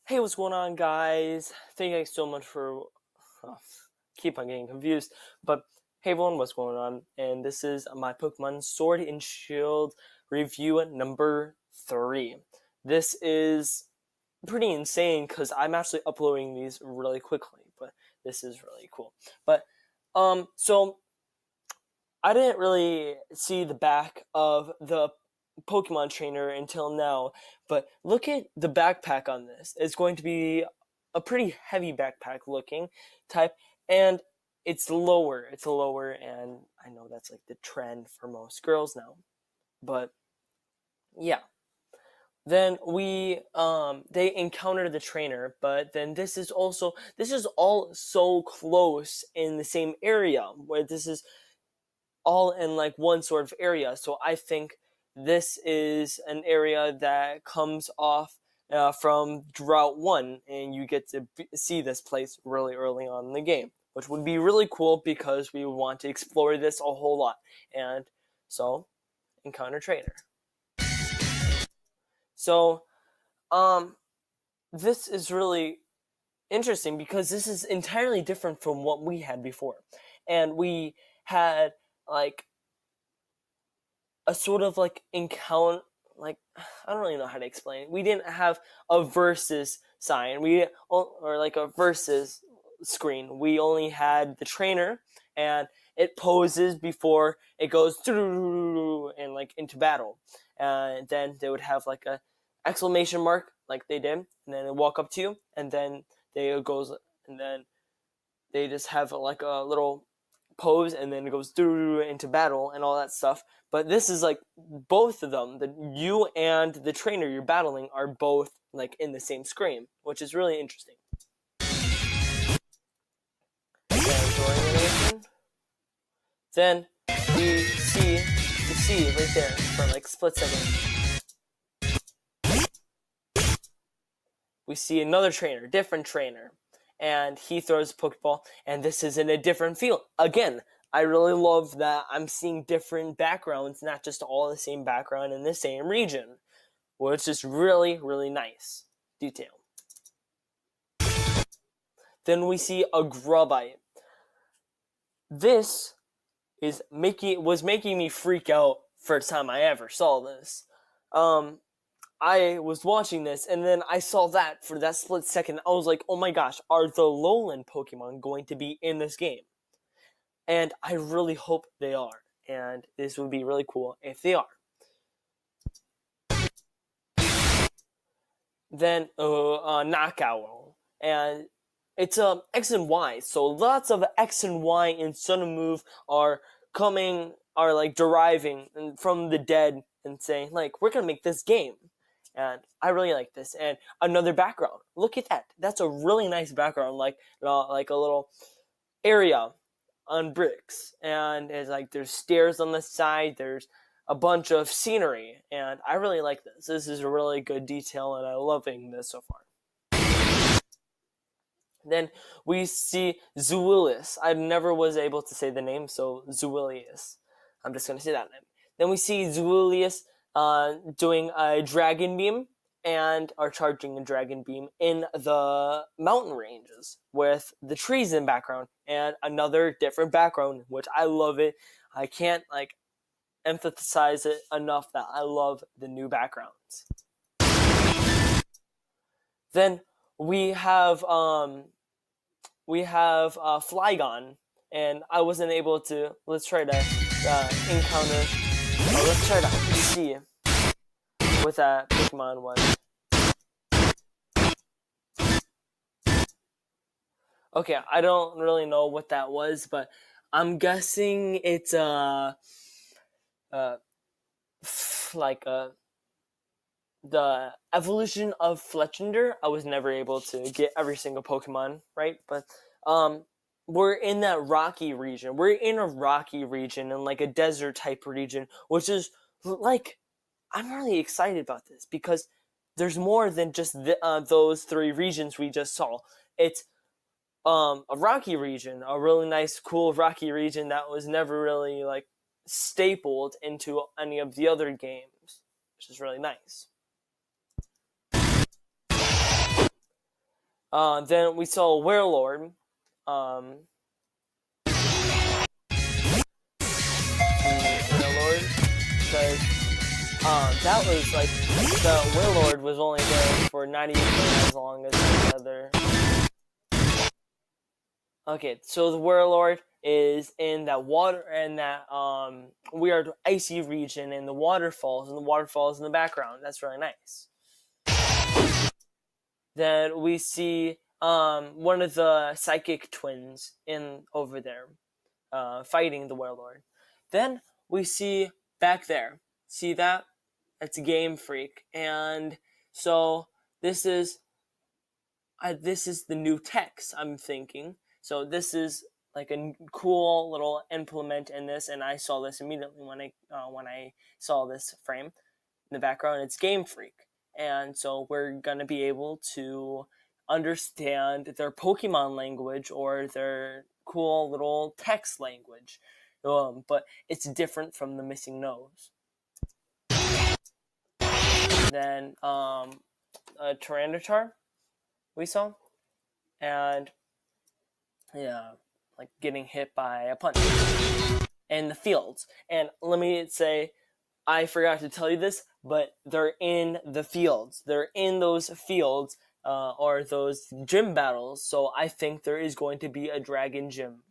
Hey, what's going on, guys? Thank you guys so much for oh, keep on getting confused. But hey, everyone, what's going on? And this is my Pokemon Sword and Shield review number 3. This is pretty insane because I'm actually uploading these really quickly, but this is really cool. But so I didn't really see the back of the Pokemon trainer until now, but look at the backpack on this. It's going to be a pretty heavy backpack looking type, and it's lower. It's lower, and I know that's like the trend for most girls now. But yeah. Then they encounter the trainer, but then this is all so close in the same area where this is all in like one sort of area. So I think this is an area that comes off from Drought 1, and you get to see this place really early on in the game, which would be really cool because we want to explore this a whole lot. And so, encounter trainer. So, this is really interesting because this is entirely different from what we had before. And we had like a sort of like encounter, like I don't really know how to explain it. We didn't have a versus sign, or like a versus screen. We only had the trainer, and it poses before it goes and like into battle. And then they would have like a exclamation mark, like they did, and then they walk up to you, and then and then they just have like a little pose, and then it goes into battle and all that stuff. But this is like both of them, you and the trainer you're battling are both like in the same screen, which is really interesting. Then we see the sea right there for like a split second. We see another trainer, different trainer, and he throws a Pokeball, and this is in a different field. Again, I really love that I'm seeing different backgrounds, not just all the same background in the same region, which is really, really nice detail. Then we see a Grubite. This was making me freak out first time I ever saw this. I was watching this, and then I saw that for that split second. I was like, oh my gosh, are the lowland Pokemon going to be in this game? And I really hope they are. And this would be really cool if they are. Then Knockout. And it's X and Y. So lots of X and Y in Sun and Move are like deriving from the dead and saying, like, we're going to make this game. And I really like this. And another background. Look at that. That's a really nice background, like a little area on bricks. And it's like there's stairs on the side. There's a bunch of scenery. And I really like this. This is a really good detail, and I'm loving this so far. Then we see Zuilius. I never was able to say the name, so Zuilius. I'm just going to say that name. Then we see Zuilius doing a Dragon Beam are charging a Dragon Beam in the mountain ranges with the trees in the background and another different background, which I love it. I can't emphasize it enough that I love the new backgrounds. Then we have Flygon, and I wasn't able to. Let's try to encounter. Let's try to see what that Pokemon was. Okay, I don't really know what that was, but I'm guessing it's the evolution of Fletchinder. I was never able to get every single Pokemon right, but we're in that rocky region. We're in a rocky region and like a desert type region, which is like, I'm really excited about this because there's more than just those 3 regions we just saw. It's a rocky region, a really nice, cool rocky region that was never really like stapled into any of the other games, which is really nice. Then we saw Warlord. Warlord, because that was like the Warlord was only there for 98 minutes as long as the other. Okay, so the Warlord is in that water and that weird icy region, and the waterfalls in the background. That's really nice. Then we see one of the psychic twins in over there fighting the Warlord. Then we see back there. See that? It's Game Freak, and so this is the new text. I'm thinking. So this is like a cool little implement in this, and I saw this immediately when I saw this frame in the background. It's Game Freak, and so we're gonna be able to understand their Pokemon language or their cool little text language, but it's different from the missing nose. Then a Tyranitar we saw, and yeah, like getting hit by a punch in the fields. And let me say, I forgot to tell you this, but they're in the fields. They're in those fields or those gym battles. So I think there is going to be a dragon gym.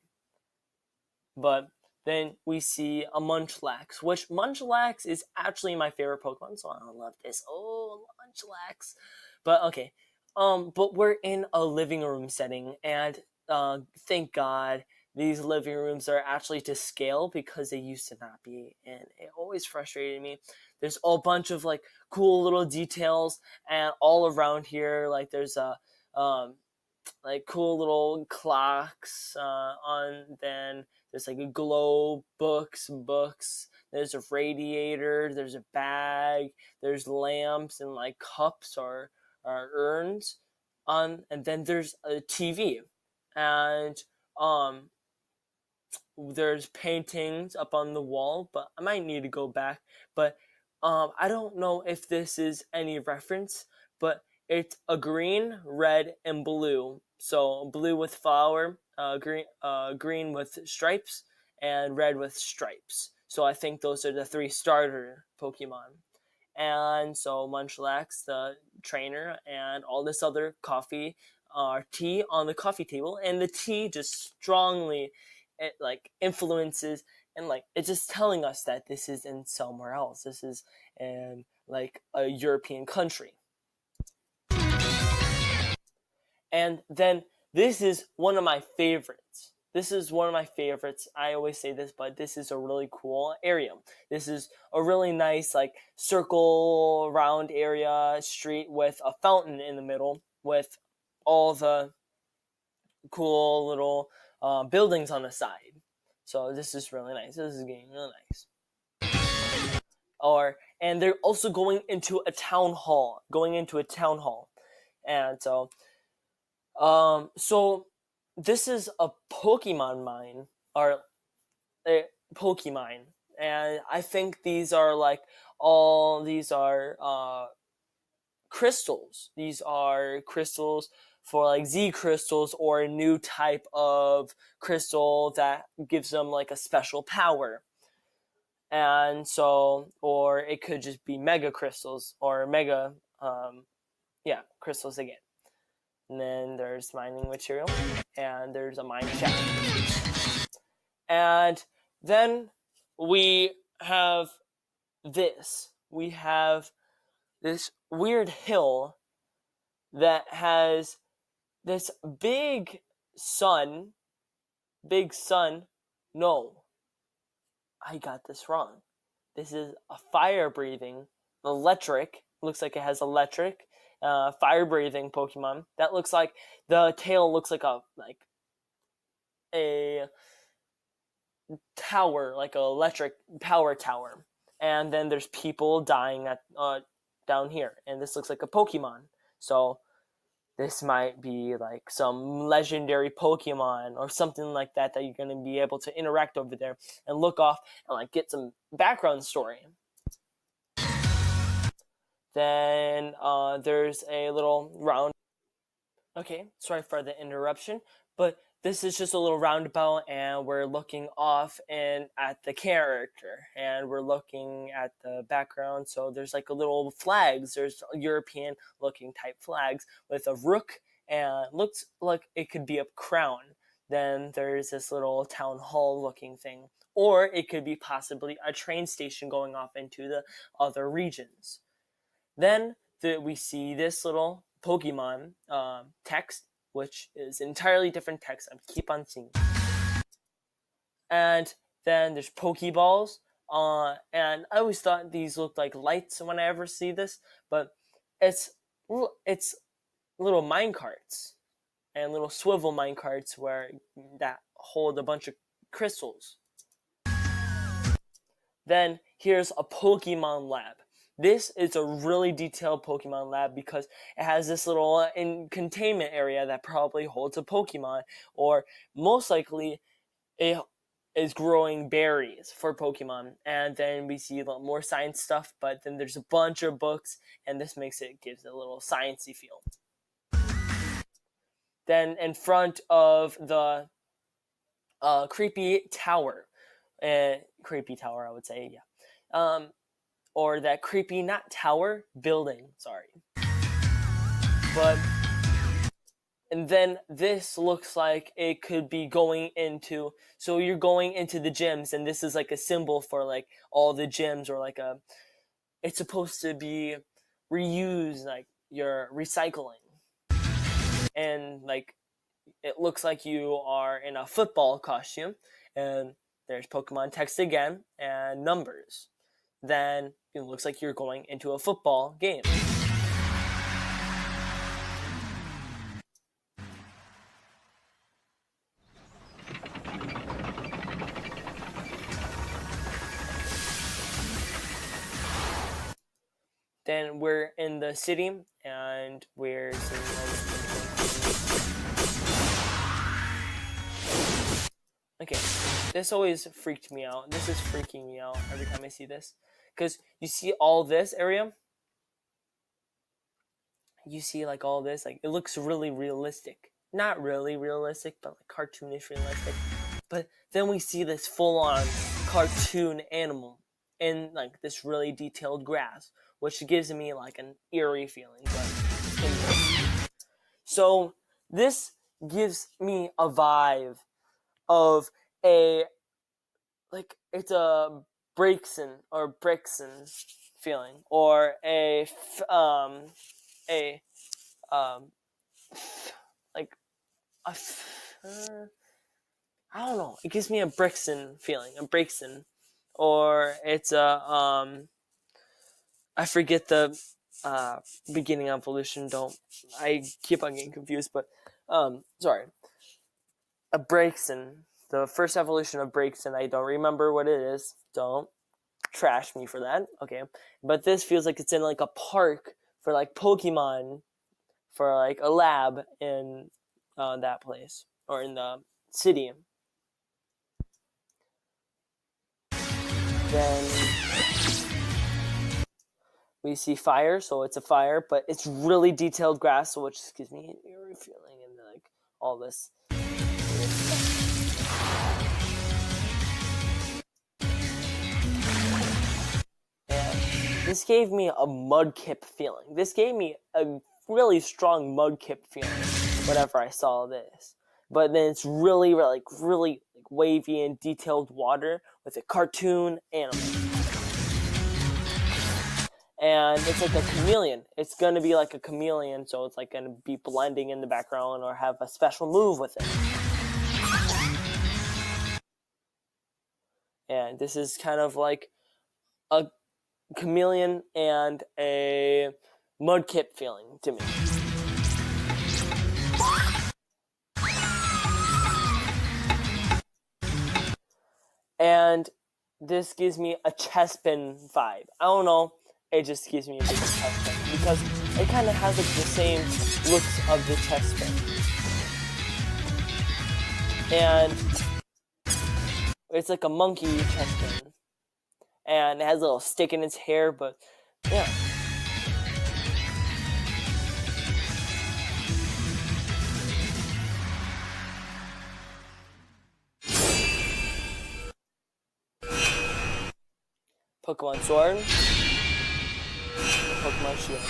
But then we see a Munchlax, which Munchlax is actually my favorite Pokemon. So I love this. Oh, Munchlax. But okay. But we're in a living room setting, and thank God these living rooms are actually to scale, because they used to not be, and it always frustrated me. There's a bunch of like cool little details and all around here. Like there's a like cool little clocks on. Then there's like a glow books. There's a radiator. There's a bag. There's lamps and like cups or urns on, and then there's a TV, and there's paintings up on the wall, but I might need to go back. But I don't know if this is any reference, but it's a green, red, and blue. So blue with flower, green with stripes, and red with stripes. So I think those are the 3 starter Pokemon. And so Munchlax, the trainer, and all this other coffee tea on the coffee table, and the tea just strongly influences, and like it's just telling us that this is in somewhere else. This is in like a European country. And then this is one of my favorites. I always say this, but this is a really cool area. This is a really nice like circle round area street with a fountain in the middle with all the cool little buildings on the side. So this is really nice. This is getting really nice. And they're also going into a town hall. And so this is a Pokemon mine, or a Pokemon, and I think these are crystals. These are crystals for like Z crystals, or a new type of crystal that gives them like a special power. And so, or it could just be mega crystals, or mega crystals again. And then there's mining material, and there's a mine shaft. And then we have this. We have this weird hill that has this big sun. No, I got this wrong. This is a fire-breathing, electric. Looks like it has electric. Fire-breathing Pokemon. That looks like the tail looks like a tower, like an electric power tower. And then there's people dying at down here, and this looks like a Pokemon. So this might be like some legendary Pokemon or something like that you're going to be able to interact over there and look off and like get some background story. Then there's a little round Okay, sorry for the interruption, but this is just a little roundabout, and we're looking off and at the character, and we're looking at the background. So there's like a little flags. There's European-looking type flags with a rook, and looks like it could be a crown. Then there's this little town hall-looking thing, or it could be possibly a train station going off into the other regions. Then we see this little Pokemon text, which is entirely different text. I keep on seeing. And then there's Pokeballs. And I always thought these looked like lights when I ever see this, but it's little minecarts and little swivel minecarts that hold a bunch of crystals. Then here's a Pokemon lab. This is a really detailed Pokemon lab because it has this little containment area that probably holds a Pokemon, or most likely it is growing berries for Pokemon. And then we see a lot more science stuff, but then there's a bunch of books, and this gives it a little sciencey feel. Then in front of the creepy tower, I would say, yeah. Or that creepy, not tower, building, sorry. And then this looks like it could be so you're going into the gyms, and this is like a symbol for like all the gyms, or like it's supposed to be reused, like you're recycling. And like, it looks like you are in a football costume, and there's Pokemon text again, and numbers. Then it looks like you're going into a football game. Then we're in the city, and we're seeing all this. Okay, this always freaked me out. This is freaking me out every time I see this. Because you see all this area, you see like all this, like it looks really realistic. Not really realistic, but like cartoonish realistic. But then we see this full-on cartoon animal in like this really detailed grass, which gives me like an eerie feeling. So this gives me a vibe of it's a Brixton feeling, or I don't know. It gives me a Brixton feeling, or it's I forget the beginning evolution. I keep on getting confused, but sorry. A Brixton. The first evolution of Brixton, I don't remember what it is. Don't trash me for that. Okay. But this feels like it's in like a park for like Pokemon, for like a lab in that place, or in the city. Then we see fire, so it's a fire, but it's really detailed grass, so which gives me an eerie feeling, and like all this. This gave me a Mudkip feeling. This gave me a really strong Mudkip feeling whenever I saw this. But then it's really wavy and detailed water with a cartoon animal. And it's like a chameleon. It's going to be like a chameleon, so it's like going to be blending in the background or have a special move with it. And this is kind of like a chameleon and a Mudkip feeling to me. And this gives me a Chespin vibe. I don't know, it just gives me a big Chespin because it kind of has like the same looks of the Chespin. And it's like a monkey Chespin. And it has a little stick in its hair, but yeah. Pokemon Sword, Pokemon Shield.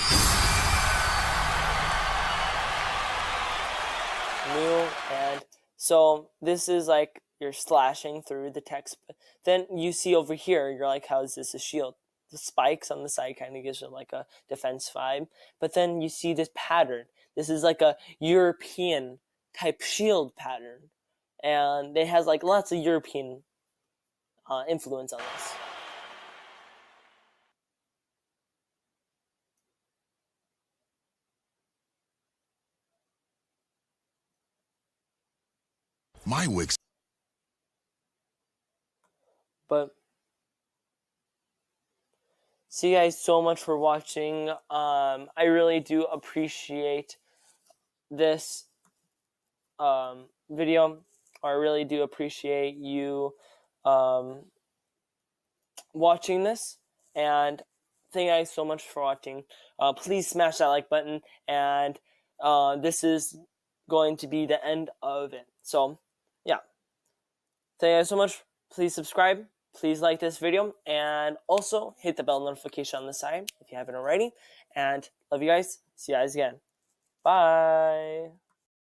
New, and so this is like you're slashing through the text. Then you see over here, you're like, how is this a shield? The spikes on the side kind of gives it like a defense vibe. But then you see this pattern. This is like a European type shield pattern. And it has like lots of European influence on this. My Wix. But see you guys so much for watching. I really do appreciate this video. I really do appreciate you watching this, and thank you guys so much for watching. Please smash that like button, and this is going to be the end of it. So yeah, thank you guys so much. Please subscribe, please like this video, and also hit the bell notification on the side if you haven't already. And love you guys. See you guys again. Bye.